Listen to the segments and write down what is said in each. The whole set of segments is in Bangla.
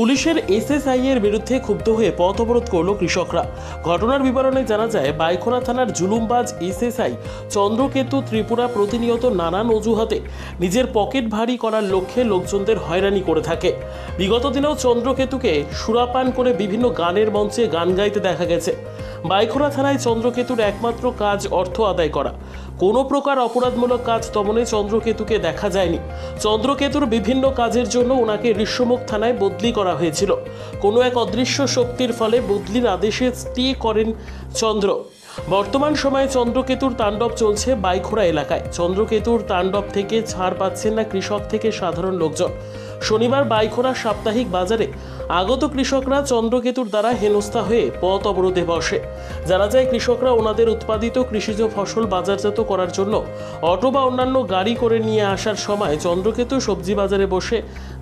পুলিশের এসএসআই এর বিরুদ্ধে ক্ষুব্ধ হয়ে পথ অবরোধ করল কৃষকরা। ঘটনার বিবরণে জানা যায়, বাইখোরা থানার জুলুমবাজ এসএসআই চন্দ্রকেতু ত্রিপুরা প্রতিনিয়ত নানান অজুহাতে নিজের পকেট ভারী করার লক্ষ্যে লোকজনদের হয়রানি করে থাকে। বিগত দিনেও চন্দ্রকেতুকে সুরাপান করে বিভিন্ন গানের মঞ্চে গান গাইতে দেখা গেছে। বাইখোরা থানায় চন্দ্রকেতুর একমাত্র কাজ অর্থ আদায় করা। কোনো প্রকার অপরাধমূলক কাজ দমনে চন্দ্রকেতুকে দেখা যায়নি। চন্দ্রকেতুর বিভিন্ন কাজের জন্য ওনাকে ঋষ্যমুখ থানায় বদলি করা হয়েছিল। কোনো এক অদৃশ্য শক্তির ফলে বদলির আদেশে স্টে করেন চন্দ্র। বর্তমান সময়ে চন্দ্রকেতুর তাণ্ডব চলছে বাইখোরা এলাকায়। চন্দ্রকেতুর তাণ্ডব থেকে ছাড় পাচ্ছেন না কৃষক থেকে সাধারণ লোকজন। শনিবার বাইখোরা সাপ্তাহিক বাজারে আগত কৃষকরা চন্দ্রকেতুর দ্বারা হেনস্থা হয়ে পথ অবরোধে বসে। জানা যায়, কৃষকরা ওনাদের উৎপাদিত কৃষিজ ফসল বাজারজাত করার জন্য অটো বা অন্যান্য গাড়ি করে নিয়ে আসার সময় চন্দ্রকেতু সবজি বাজারে বসে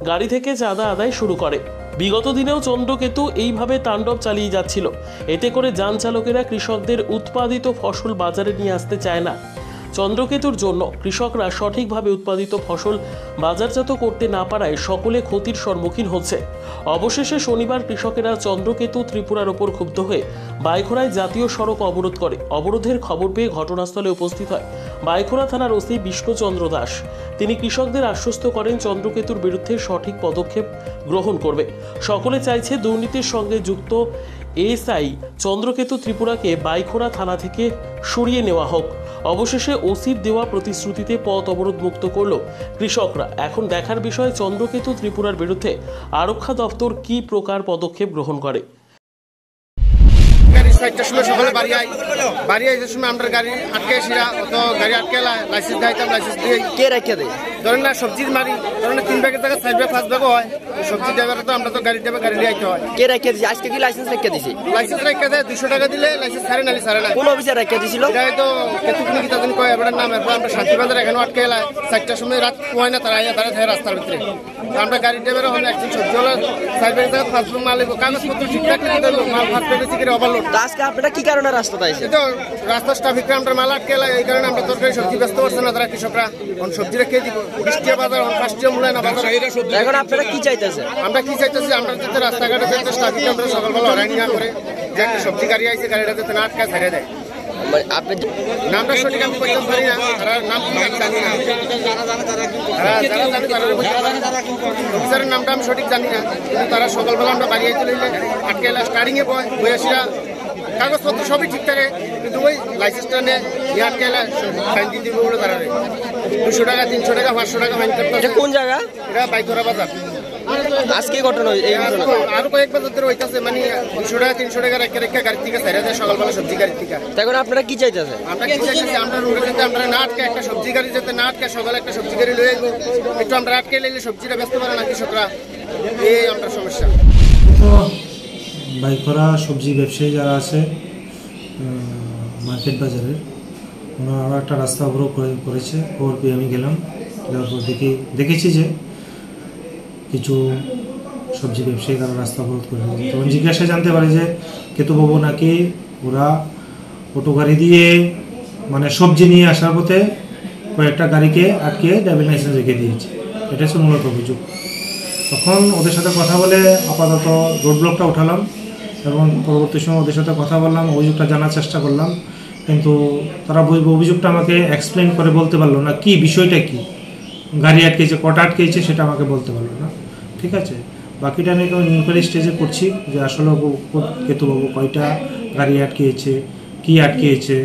গাড়ি থেকে চাঁদা আদায় শুরু করে। বিগত দিনেও চন্দ্রকেতু এইভাবে তাণ্ডব চালিয়ে যাচ্ছিল। এতে করে যান চালকেরা কৃষকদের উৎপাদিত ফসল বাজারে নিয়ে আসতে চায় না। চন্দ্রকেতুর জন্য কৃষকরা সঠিকভাবে উৎপাদিত ফসল বাজারজাত করতে না পারায় সকলে ক্ষতির সম্মুখীন হচ্ছে। অবশেষে শনিবার কৃষকেরা চন্দ্রকেতু ত্রিপুরার ওপর ক্ষুব্ধ হয়ে বাইখোরায় জাতীয় সড়ক অবরোধ করে। অবরোধের খবর পেয়ে ঘটনাস্থলে উপস্থিত হয় বাইখোরা থানার ওসি বিষ্ণুচন্দ্র দাস। তিনি কৃষকদের আশ্বস্ত করেন চন্দ্রকেতুর বিরুদ্ধে সঠিক পদক্ষেপ গ্রহণ করবে। সকলে চাইছে দুর্নীতির সঙ্গে যুক্ত এসআই চন্দ্রকেতু ত্রিপুরাকে বাইখোরা থানা থেকে সরিয়ে নেওয়া হোক। অবশেষে ওসির দেওয়া প্রতিশ্রুতিতে পথ অবরোধ মুক্ত করল কৃষকরা। এখন দেখার বিষয় চন্দ্রকেতু ত্রিপুরার বিরুদ্ধে আরক্ষা দপ্তর কি প্রকার পদক্ষেপ গ্রহণ করে। সকালে বাড়ি আইসার সময় আমরা গাড়ি আটকে আসিরা তো গাড়ি আটকে লাইসেন্স দিতাম, লাইসেন্স দিয়ে কে রেখে দেয় ধরেন না সবজির মারি ধরেন 3 ব্যাগের জায়গায় 4 ব্যাগ 5 ব্যাগও হয়। সবজি ড্রাইভার তো আমরা তো গাড়ি ড্রাইভার গাড়ি নিয়ে আইতে হয়। কে রেখে দিছে আজকে কি লাইসেন্স রেখে দিছে? লাইসেন্স রেখে দেয় 200 টাকা দিলে লাইসেন্স ছাড়ে না কোন অফিসে রেখে দিছিল? এটাই তো কেতুকনি কি তাদের কয় এবার নাম এরপর আমরা শান্তিবাজার এখানে আটকে এলাই 4টার সময় রাত হয় না তারা আইয়া দাঁড়ায় থাকে রাস্তার ভিতরে। আমরা গাড়ি ড্রাইভার হলে একজন সবজিওয়ালা 4 ব্যাগের জায়গায় 5 ব্যাগ মাল লিখবো, কাগজপত্র ঠিকঠাক লিখে দিল, মাল 5 ব্যাগ বেশি করে ওভারলোড। আজকে আপনারা কি কারণে রাস্তাতে আইছে? তো রাস্তা ট্রাফিক আমরা মাল আটকে এলাই, এই কারণে আমরা তরকারি সবজি ব্যস্ত করছে না তারা কৃষকরা। এখন সবজি রেখে দিব 20 বাজার 5 মূল্য না বাজার। এখন আপনারা কি চাইতেছেন? আমরা কি চাইতেছি আমরা যাতে রাস্তাঘাটে যাতে ট্রাফিক আমরা সকালবেলা হয়রানি না করে, যে একটা সবজি গাড়ি আইছে গাড়িটা যাতে না আটকায় ছেড়ে দেয়। আপনি নামটা সঠিক আমি বলতে পারি না, তারা নাম কি জানি না, অফিসারের নামটা আমি সঠিক জানি না। কিন্তু তারা সকালবেলা আমরা বাড়ি আইতে লইলে আটকে এলা স্টার্টিং এ বয়সীরা কাগজপত্র সবই ঠিক থাকে, কিন্তু ওই লাইসেন্সটা নিয়ে আটকে এলা ফাইন দিয়ে দিব বলে তারা 200 টাকা 300 টাকা 500 টাকা ফাইন করতে। এটা কোন জায়গা? এটা বাইখোরা বাজার। আজকে ঘটনা এই ঘটনা আরো কয়েক বছর ধরে হইতাছে, মানে 200 টাকা 300 টাকা রেখে রেখে গাড়ি থেকে ছেড়ে দেয় সকালবেলা সবজি গাড়ি থেকে। এখন আপনারা কি চাইতেছেন? আমরা কি চাইতেছি আমরা রোডে যেতে আমরা না আটকে একটা সবজি গাড়ি যেতে না আটকে সকালে একটা সবজি গাড়ি লয়ে যাবো, একটু আমরা আটকে নিলে সবজিটা ব্যস্ত পারে না কৃষকরা, এই আমরা সমস্যা। তো বাইখোরা সবজি ব্যবসায়ী যারা আছে মার্কেট বাজারের, ওনারা একটা রাস্তা অবরোধ করেছে। খবর পেয়ে আমি গেলাম, যাওয়ার পর দেখেছি যে কিছু সবজি ব্যবসায়ী তারা রাস্তা অবরোধ করে। তখন জিজ্ঞাসায় জানতে পারে যে কেতুবাবু নাকি ওরা অটো গাড়ি দিয়ে মানে সবজি নিয়ে আসার পথে কয়েকটা গাড়িকে আটকে ড্রাইভিং লাইসেন্স রেখে দিয়েছে। এটা হচ্ছে মূলত অভিযোগ। তখন ওদের সাথে কথা বলে আপাতত রোড ব্লকটা উঠালাম এবং পরবর্তী সময় ওদের সাথে কথা বললাম, অভিযোগটা জানার চেষ্টা করলাম, কিন্তু তারা অভিযোগটা আমাকে এক্সপ্লেন করে বলতে পারলো না, কি বিষয়টা কি, গাড়ি আটকেছে, কটা আটকেছে সেটা আমাকে বলতে পারলো না। ঠিক আছে, বাকিটা আমি ইনকোয়ারি স্টেজে করছি যে আসলে কেতুবাবু কয়টা গাড়ি আটকেছে, কি আটকেছে,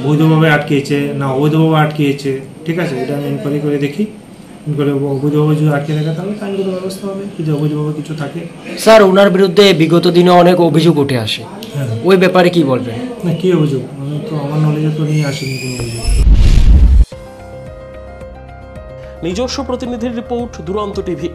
বৈধভাবে আটকেছে না অবৈধভাবে আটকেছে। ঠিক আছে, এটা আমি ইনকোয়ারি করে দেখি। অবৈধভাবে যদি আটকে রাখা তাহলে আইনগত ব্যবস্থা হবে, যদি অবৈধভাবে কিছু থাকে। স্যার, ওনার বিরুদ্ধে বিগত দিনে অনেক অভিযোগ উঠে আসে, ওই ব্যাপারে কি বলবেন? না, কি অভিযোগ? আমি তো আমার নলেজে তো নিয়ে আসিনি কোনো অভিযোগ। নিজস্ব প্রতিনিধির রিপোর্ট, দুরন্ত টিভি।